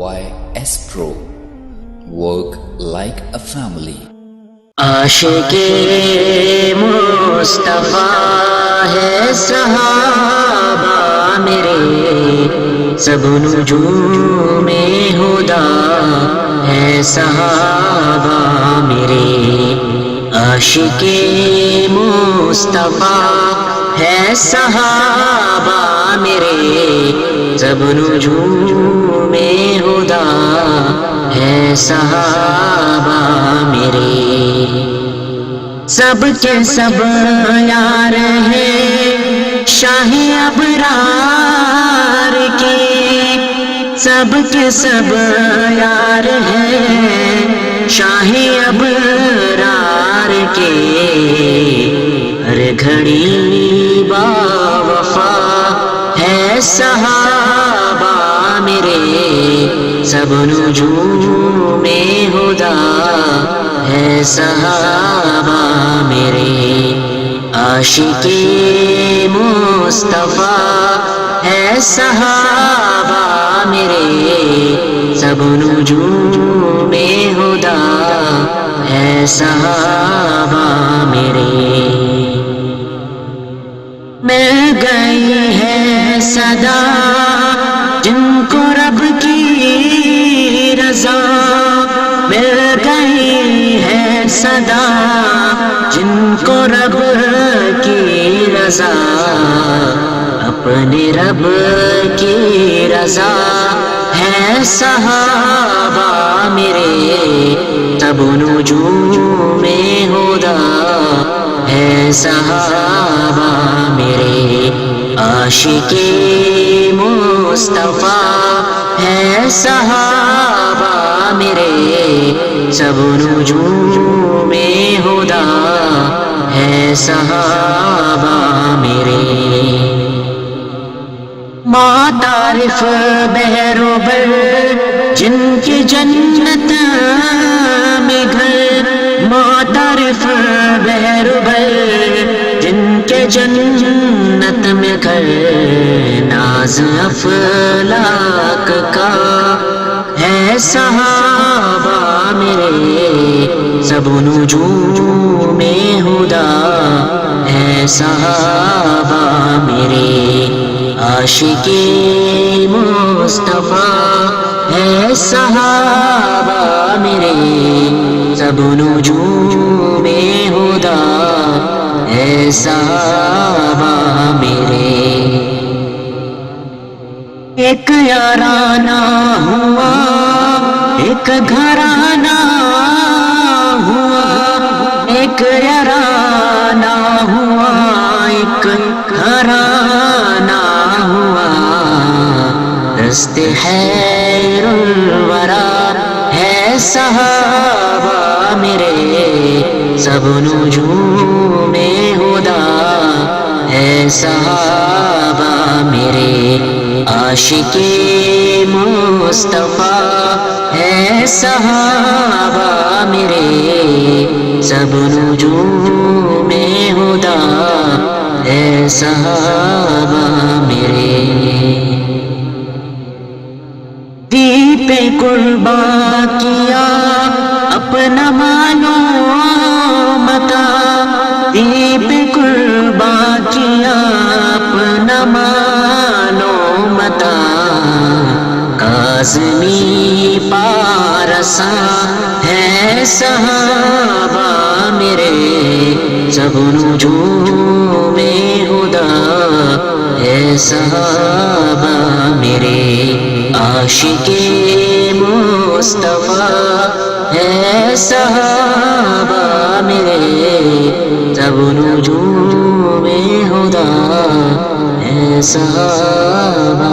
Why Astro? Work like a family. عاشق مصطفیٰ ہے صحابہ میرے، سب نجوم ہدا ہے صحابہ میرے، عاشق مصطفیٰ ہے صحابہ میرے، سب نجوم ہدا ہے صحابہ میرے، سب کے سب یار ہیں شاہ ابرار کے، سب کے سب یار ہیں شاہ ابرار کے، ہر گھڑی با وفا ہے صحابہ میرے، سب نجوم ہدا ہے صحابہ میرے، عاشق مصطفیٰ ہے صحابہ میرے، سب نجوم ہدا ہے صحابہ میرے، مل گئی ہے صدا جن کو رب کی رضا، مل گئی ہے صدا جن کو رب کی رضا، اپنے رب کی رضا ہے صحابہ میرے، سب نجوم ہدا ہے صحابہ میرے، عاشق مصطفیٰ ہے صحابہ میرے، سب نجوم ہدا ہے صحابہ میرے، معترف بہروبر جن کی جنت میں گھر، معترف بہروبر جن کے جنت میں گھر، ناز افلاک کا ہے صحابہ میرے، سب نجوم ہدا ہے صحابہ میرے، عاشق مصطفیٰ ہے صحابہ میرے، سب نجوم ہدا ہے صحابہ میرے، ایک یارانہ ہوا ایک گھرانہ ہوا، ایک یارانہ ہوا ایک گھرانہ ہوا، دست خیر الورا ہے صحابہ میرے، سب نجوم ہدا ہے صحابہ میرے، عاشق مصطفیٰ ہے صحابہ میرے، سب نجوم ہدا ہے صحابہ میرے، دیپ قرباں کیا اپنا مانو متا، دیپ قرباں کیا اپنا مانو متا، کاظمی پارساں ہے صحابہ میرے، سب نجوم ہدا ہے صحابہ میرے، عاشق مصطفیٰ ہے صحابہ میرے، سب نجوم ہدا ہے صحابہ